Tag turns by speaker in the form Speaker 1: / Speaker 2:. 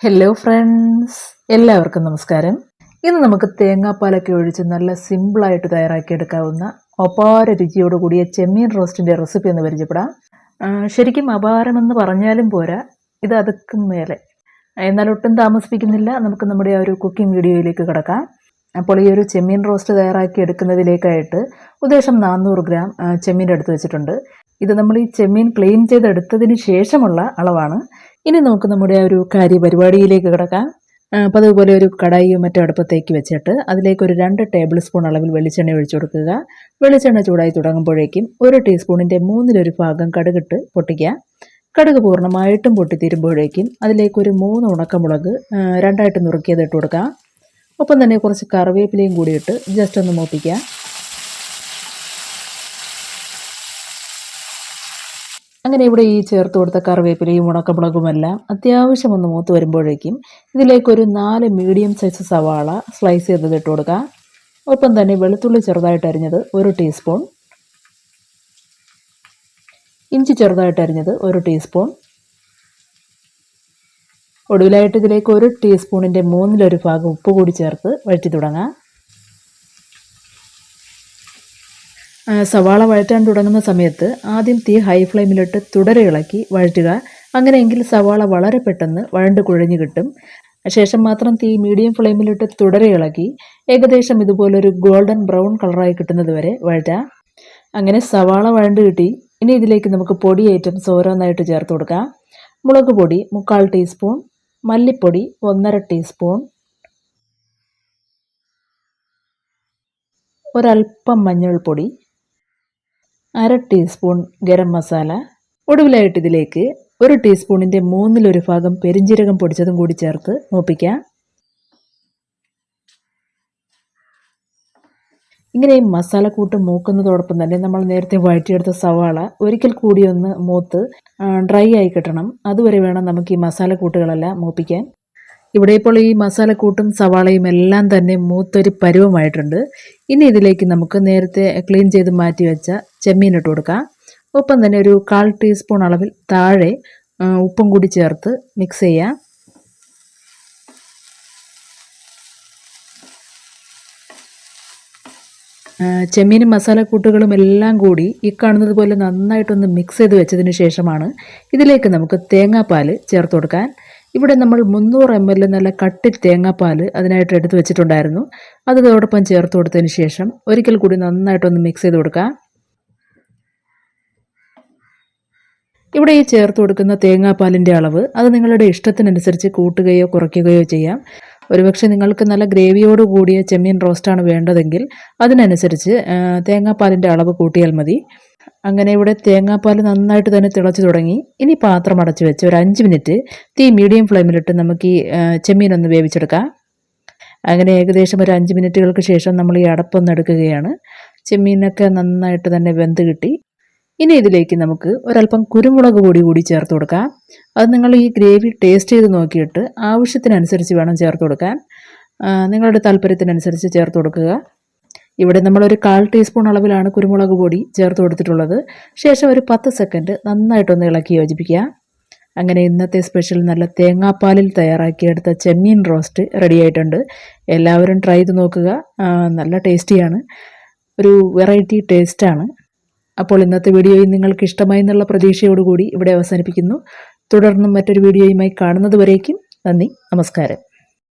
Speaker 1: Hello friends, എല്ലാവർക്കും നമസ്കാരം. ഇന്ന് നമുക്ക് തേങ്ങാപ്പാലൊക്കെ ഒഴിച്ച് നല്ല സിമ്പിളായിട്ട് തയ്യാറാക്കിയെടുക്കാവുന്ന അപാര രുചിയോട് കൂടിയ ചെമ്മീൻ റോസ്റ്റിൻ്റെ റെസിപ്പി ഒന്ന് പരിചയപ്പെടാം. ശരിക്കും അപാരമെന്ന് പറഞ്ഞാലും പോരാ, ഇത് അതുക്കും മേലെ. എന്നാൽ ഒട്ടും താമസിപ്പിക്കുന്നില്ല, നമുക്ക് നമ്മുടെ ആ ഒരു കുക്കിംഗ് വീഡിയോയിലേക്ക് കിടക്കാം. അപ്പോൾ ഈ ഒരു ചെമ്മീൻ റോസ്റ്റ് തയ്യാറാക്കി എടുക്കുന്നതിലേക്കായിട്ട് ഉദ്ദേശം 400 ഗ്രാം ചെമ്മീൻ എടുത്ത് വെച്ചിട്ടുണ്ട്. ഇത് നമ്മൾ ഈ ചെമ്മീൻ ക്ലീൻ ചെയ്തെടുത്തതിന് ശേഷമുള്ള അളവാണ്. ഇനി നമുക്ക് നമ്മുടെ ആ ഒരു കാര്യപരിപാടിയിലേക്ക് കിടക്കാം. അപ്പോൾ അതുപോലെ ഒരു കടായിയോ മറ്റോ അടുപ്പത്തേക്ക് വെച്ചിട്ട് അതിലേക്ക് ഒരു 2 ടേബിൾ സ്പൂൺ അളവിൽ വെളിച്ചെണ്ണ ഒഴിച്ചു കൊടുക്കുക. വെളിച്ചെണ്ണ ചൂടായി തുടങ്ങുമ്പോഴേക്കും 1 ടീസ്പൂണിൻ്റെ 1/3 ഭാഗം കടുകിട്ട് പൊട്ടിക്കുക. കടുക് പൂർണ്ണമായിട്ടും പൊട്ടിത്തീരുമ്പോഴേക്കും അതിലേക്ക് ഒരു 3 ഉണക്കമുളക് 2ആയിട്ട് നുറുക്കിയത് ഇട്ട് കൊടുക്കുക. ഒപ്പം തന്നെ കുറച്ച് കറിവേപ്പിലയും കൂടി ഇട്ട് ജസ്റ്റ് ഒന്ന് മൂപ്പിക്കുക. അങ്ങനെ ഇവിടെ ഈ ചേർത്ത് കൊടുത്ത കറിവേപ്പിലയും ഉണക്കമുളകുമെല്ലാം അത്യാവശ്യം ഒന്ന് മൂത്ത് വരുമ്പോഴേക്കും ഇതിലേക്കൊരു 4 മീഡിയം സൈസ് സവാള സ്ലൈസ് ചെയ്തത് ഇട്ട് കൊടുക്കുക. ഒപ്പം തന്നെ വെളുത്തുള്ളി ചെറുതായിട്ട് അരിഞ്ഞത് 1 ടീസ്പൂൺ, ഇഞ്ചി ചെറുതായിട്ട് അരിഞ്ഞത് 1 ടീസ്പൂൺ, ഒടുവിലായിട്ട് ഇതിലേക്ക് 1 ടീസ്പൂണിൻ്റെ 1/3 ഭാഗം ഉപ്പ് കൂടി ചേർത്ത് വഴറ്റി തുടങ്ങാം. സവാള വഴറ്റാൻ തുടങ്ങുന്ന സമയത്ത് ആദ്യം തീ ഹൈ ഫ്ലെയിമിലിട്ട് തുടരെ ഇളക്കി വഴറ്റുക. അങ്ങനെയെങ്കിൽ സവാള വളരെ പെട്ടെന്ന് വഴണ്ട് കുഴഞ്ഞു കിട്ടും. ശേഷം മാത്രം തീ മീഡിയം ഫ്ലെയിമിലിട്ട് തുടരെ ഇളക്കി ഏകദേശം ഇതുപോലൊരു ഗോൾഡൻ ബ്രൗൺ കളറായി കിട്ടുന്നത് വരെ വഴറ്റുക. അങ്ങനെ സവാള വഴണ്ട് കിട്ടി. ഇനി ഇതിലേക്ക് നമുക്ക് പൊടി ഐറ്റംസ് ഓരോന്നായിട്ട് ചേർത്ത് കൊടുക്കാം. മുളക് പൊടി 3/4 ടീസ്പൂൺ, മല്ലിപ്പൊടി 1/2 ടീസ്പൂൺ, ഒരൽപ്പം മഞ്ഞൾപ്പൊടി, 1/2 ടീസ്പൂൺ ഗരം മസാല. ഒടുവിലായിട്ട് ഇതിലേക്ക് 1 ടീസ്പൂണിൻ്റെ 1/3 ഭാഗം പെരിഞ്ജീരകം പൊടിച്ചതും കൂടി ചേർത്ത് മൂപ്പിക്കാം. ഇങ്ങനെ ഈ മസാലക്കൂട്ട് മൂക്കുന്നതോടൊപ്പം തന്നെ നമ്മൾ നേരത്തെ വഴറ്റിയെടുത്ത സവാള ഒരിക്കൽ കൂടി ഒന്ന് മൂത്ത് ഡ്രൈ ആയി കിട്ടണം. അതുവരെ വേണം നമുക്ക് ഈ മസാലക്കൂട്ടുകളെല്ലാം മൂപ്പിക്കാൻ. ഇവിടെ ഇപ്പോൾ ഈ മസാലക്കൂട്ടും സവാളയും എല്ലാം തന്നെ മൂത്തൊരു പരുവമായിട്ടുണ്ട്. ഇനി ഇതിലേക്ക് നമുക്ക് നേരത്തെ ക്ലീൻ ചെയ്ത് മാറ്റി വെച്ച ചെമ്മീൻ ഇട്ട് കൊടുക്കാം. ഒപ്പം തന്നെ ഒരു 1/4 ടീസ്പൂൺ അളവിൽ താഴെ ഉപ്പും കൂടി ചേർത്ത് മിക്സ് ചെയ്യാം. ചെമ്മീനും മസാലക്കൂട്ടുകളും എല്ലാം കൂടി ഈ കാണുന്നത് പോലെ നന്നായിട്ടൊന്ന് മിക്സ് ചെയ്ത് വെച്ചതിന് ശേഷമാണ് ഇതിലേക്ക് നമുക്ക് തേങ്ങാപ്പാൽ ചേർത്ത് കൊടുക്കാൻ. ഇവിടെ നമ്മൾ 300 ml നല്ല കട്ടി തേങ്ങാപ്പാൽ അതിനായിട്ട് എടുത്ത് വെച്ചിട്ടുണ്ടായിരുന്നു. അത് ഇതോടൊപ്പം ചേർത്ത് കൊടുത്തതിന് ശേഷം ഒരിക്കൽ കൂടി നന്നായിട്ടൊന്ന് മിക്സ് ചെയ്ത് കൊടുക്കാം. ഇവിടെ ഈ ചേർത്ത് കൊടുക്കുന്ന തേങ്ങാപ്പാലിൻ്റെ അളവ് അത് നിങ്ങളുടെ ഇഷ്ടത്തിനനുസരിച്ച് കൂട്ടുകയോ കുറയ്ക്കുകയോ ചെയ്യാം. ഒരുപക്ഷെ നിങ്ങൾക്ക് നല്ല ഗ്രേവിയോട് കൂടിയ ചെമ്മീൻ റോസ്റ്റാണ് വേണ്ടതെങ്കിൽ അതിനനുസരിച്ച് തേങ്ങാപ്പാലിൻ്റെ അളവ് കൂട്ടിയാൽ മതി. അങ്ങനെ ഇവിടെ തേങ്ങാപ്പാൽ നന്നായിട്ട് തന്നെ തിളച്ച് തുടങ്ങി. ഇനി പാത്രം അടച്ച് വെച്ച് ഒരു 5 മിനിറ്റ് തീ മീഡിയം ഫ്ലെയിമിലിട്ട് നമുക്ക് ഈ ചെമ്മീനൊന്ന് വേവിച്ചെടുക്കാം. അങ്ങനെ ഏകദേശം ഒരു 5 മിനിറ്റുകൾക്ക് ശേഷം നമ്മൾ ഈ അടപ്പൊന്ന് എടുക്കുകയാണ്. ചെമ്മീനൊക്കെ നന്നായിട്ട് തന്നെ വെന്ത് കിട്ടി. ഇനി ഇതിലേക്ക് നമുക്ക് ഒരല്പം കുരുമുളക് പൊടി കൂടി ചേർത്ത് കൊടുക്കാം. അത് നിങ്ങൾ ഈ ഗ്രേവി ടേസ്റ്റ് ചെയ്ത് നോക്കിയിട്ട് ആവശ്യത്തിനനുസരിച്ച് വേണം ചേർത്ത് കൊടുക്കാൻ. നിങ്ങളുടെ താല്പര്യത്തിനനുസരിച്ച് ചേർത്ത് കൊടുക്കുക. ഇവിടെ നമ്മളൊരു 1/4 ടീസ്പൂൺ അളവിലാണ് കുരുമുളക് പൊടി ചേർത്ത് കൊടുത്തിട്ടുള്ളത്. ശേഷം ഒരു 10 സെക്കൻഡ് നന്നായിട്ടൊന്ന് ഇളക്കി യോജിപ്പിക്കുക. അങ്ങനെ ഇന്നത്തെ സ്പെഷ്യൽ നല്ല തേങ്ങാപ്പാലിൽ തയ്യാറാക്കിയെടുത്ത ചെമ്മീൻ റോസ്റ്റ് റെഡി ആയിട്ടുണ്ട്. എല്ലാവരും ട്രൈ ചെയ്ത് നോക്കുക. നല്ല ടേസ്റ്റിയാണ്, ഒരു വെറൈറ്റി ടേസ്റ്റാണ്. അപ്പോൾ ഇന്നത്തെ വീഡിയോയും നിങ്ങൾക്ക് ഇഷ്ടമായി എന്നുള്ള പ്രതീക്ഷയോടുകൂടി ഇവിടെ അവസാനിപ്പിക്കുന്നു. തുടർന്നും മറ്റൊരു വീഡിയോയുമായി കാണുന്നത് വരേക്കും നന്ദി, നമസ്കാരം.